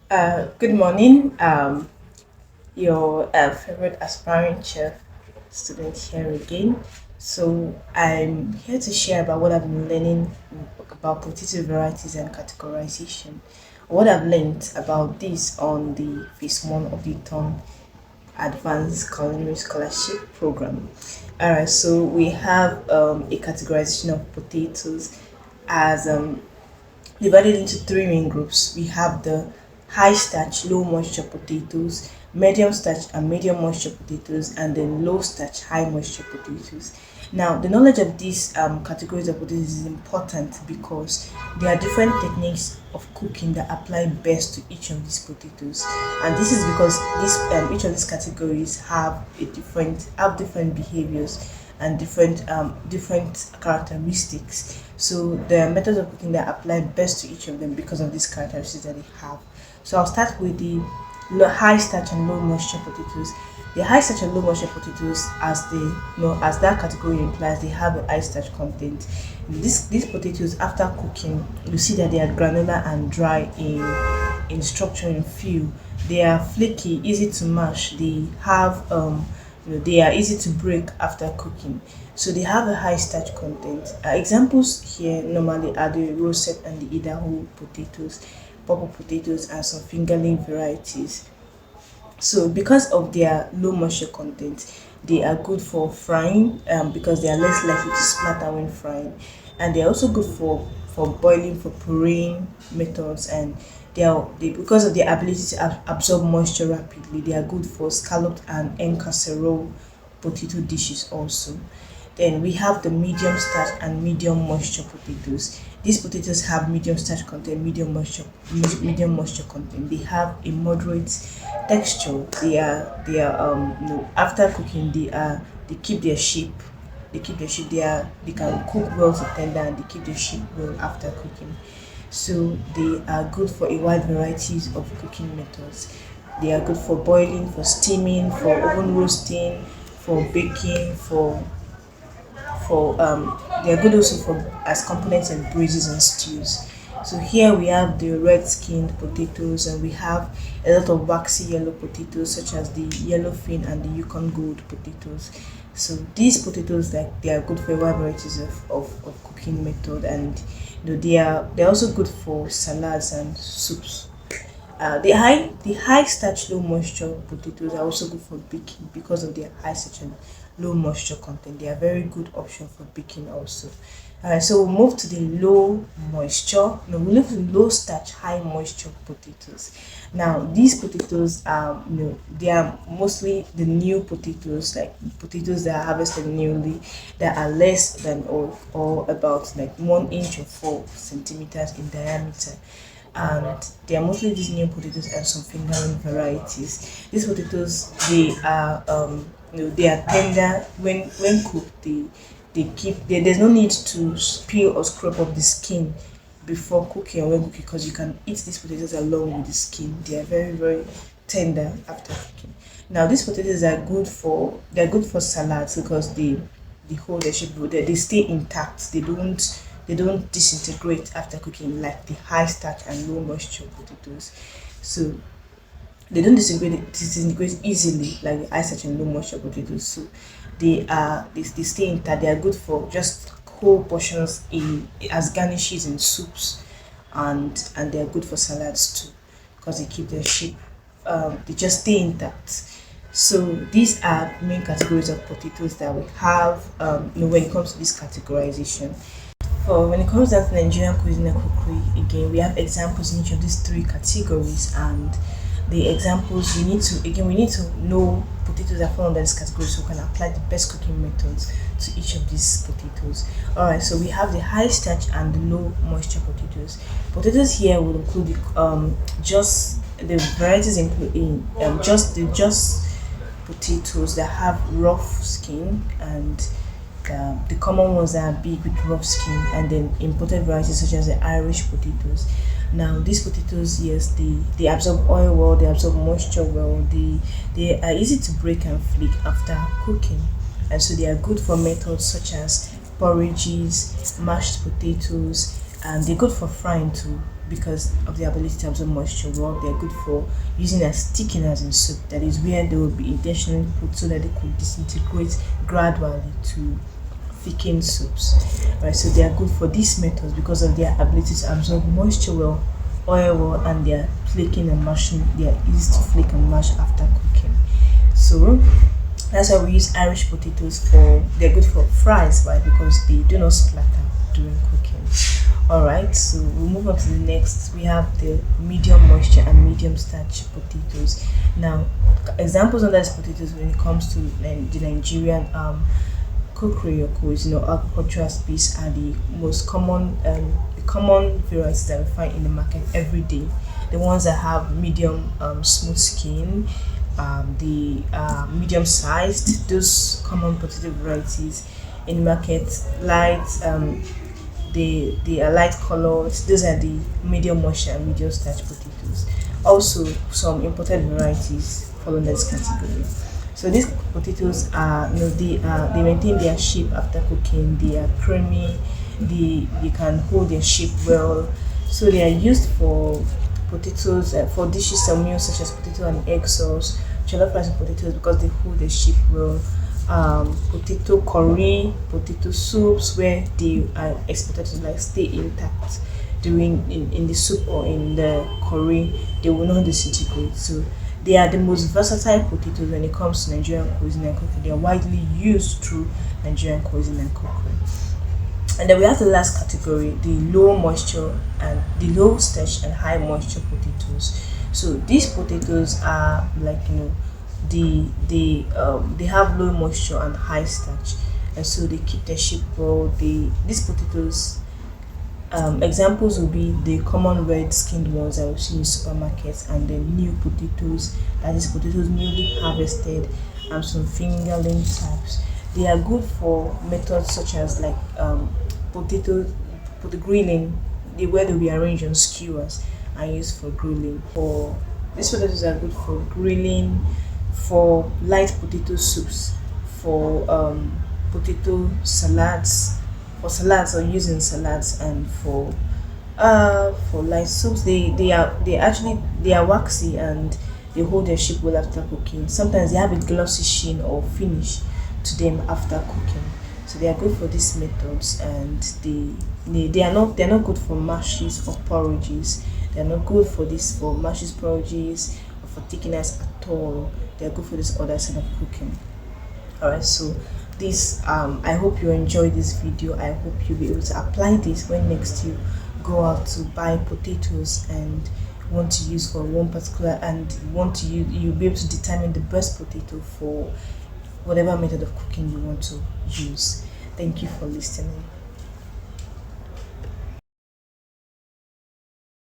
Good morning. Your favorite aspiring chef student here again. So I'm here to share about what I've been learning about potato varieties and categorization. What I've learned about this on the phase one of the Ton Advanced Culinary Scholarship Program. Alright, so we have a categorization of potatoes as divided into three main groups. We have the high starch, low moisture potatoes, medium starch and medium moisture potatoes, and then low starch, high moisture potatoes. Now, the knowledge of these categories of potatoes is important because there are different techniques of cooking that apply best to each of these potatoes, and this is because each of these categories have different behaviors and different characteristics. So the methods of cooking that apply best to each of them because of these characteristics that they have. So I'll start with the high starch and low moisture potatoes. The high starch and low moisture potatoes, as that category implies, they have a high starch content. These potatoes, after cooking, you see that they are granular and dry in structure and feel. They are flaky, easy to mash. They are easy to break after cooking. So they have a high starch content. Examples here normally are the roasted and the Idaho potatoes, purple potatoes, and some fingerling varieties. So because of their low moisture content, they are good for frying because they are less likely to splatter when frying, and they are also good for boiling, for pureeing methods, and because of their ability to absorb moisture rapidly, they are good for scalloped and en casserole potato dishes also. Then we have the medium starch and medium moisture potatoes. These potatoes have medium starch content, medium moisture content. They have a moderate texture. After cooking they keep their shape. They keep their shape. They can cook well to tender, and they keep their shape well after cooking. So they are good for a wide varieties of cooking methods. They are good for boiling, for steaming, for oven roasting, for baking, for they are good also for as components in braises and stews. So here we have the red skinned potatoes, and we have a lot of waxy yellow potatoes such as the yellowfin and the Yukon Gold potatoes. So these potatoes, like, they are good for a wide varieties of cooking method, and they're also good for salads and soups. The high starch, low moisture potatoes are also good for baking because of their high starch and low moisture content. They are very good option for baking also. Alright, so we'll move to the low moisture. No, we move to low starch, high moisture potatoes. Now these potatoes they are mostly the new potatoes, like potatoes that are harvested newly, that are less than or about like 1 inch or 4 centimeters in diameter, and they are mostly these new potatoes and some fingerling varieties. These potatoes, they are tender when cooked. There's no need to peel or scrape off the skin before cooking or when cooking, because you can eat these potatoes along with the skin. They are very tender after cooking. Now these potatoes are good for salads because they hold their shape, they stay intact. They don't disintegrate after cooking like the high starch and low moisture potatoes. So they don't disintegrate easily like the high starch and low moisture potatoes. So they stay intact. They are good for just whole portions in as garnishes in soups, and they are good for salads too because they keep their shape. They just stay intact. So these are main categories of potatoes that we have. When it comes to this categorization, for when it comes down to Nigerian cuisine and cookery, again we have examples in each of these three categories, and the examples we need to know potatoes that fall under this category so we can apply the best cooking methods to each of these potatoes. Alright, so we have the high starch and the low moisture potatoes. Potatoes here will include just the varieties include in just potatoes that have rough skin, and the common ones that are big with rough skin, and then imported varieties such as the Irish potatoes. Now these potatoes, yes, they absorb oil well, they absorb moisture well, they are easy to break and flake after cooking, and so they are good for methods such as porridges, mashed potatoes, and they're good for frying too. because of the ability to absorb moisture. Well, they're good for using as thickeners in soup. That is where they will be intentionally put so that they could disintegrate gradually to thicken soups. Right, so they are good for these methods because of their ability to absorb moisture well, oil well, and their flaking and mashing. They are easy to flake and mash after cooking. So that's why we use Irish potatoes for. They're good for fries, right? Because they do not splatter during cooking. All right, so we'll move on to the next. We have the medium moisture and medium starch potatoes. Now, examples of those potatoes when it comes to the Nigerian cookery or cuisine or agricultural space are the most common varieties that we find in the market every day. The ones that have medium smooth skin, the medium sized, those common potato varieties in the market, light they are light colored. Those are the medium moisture and medium starch potatoes. Also, some imported varieties fall under this category. So these potatoes are, they maintain their shape after cooking. They are creamy. They can hold their shape well. So they are used for potatoes for dishes or meals such as potato and egg sauce, jollof rice and potatoes because they hold their shape well. Potato curry, potato soups where they are expected to like stay intact during in the soup or in the curry, they will not disintegrate. So they are the most versatile potatoes when it comes to Nigerian cuisine and cookery. They are widely used through Nigerian cuisine and cookery. And then we have the last category, the low moisture and the low starch and high moisture potatoes. So these potatoes are like they have low moisture and high starch, and so they keep their shape well. These potatoes examples will be the common red skinned ones that we see in supermarkets, and the new potatoes, that is potatoes newly harvested, and some fingerling types. They are good for methods such as like potato potato grilling, where they'll be arranged on skewers and used for grilling. For these potatoes are good for grilling, for light potato soups, for potato salads, for salads or using salads, and for light soups. They are waxy and they hold their shape well after cooking. Sometimes they have a glossy sheen or finish to them after cooking. So they are good for these methods, and they're not good for mashes or porridges. They're not good for this for mashes, porridges, or for thickeners at all. They're good for this other side of cooking. Alright, so this I hope you enjoy this video. I hope you'll be able to apply this when next you go out to buy potatoes and want to use for one particular, and want to use, you'll be able to determine the best potato for whatever method of cooking you want to use. Thank you for listening.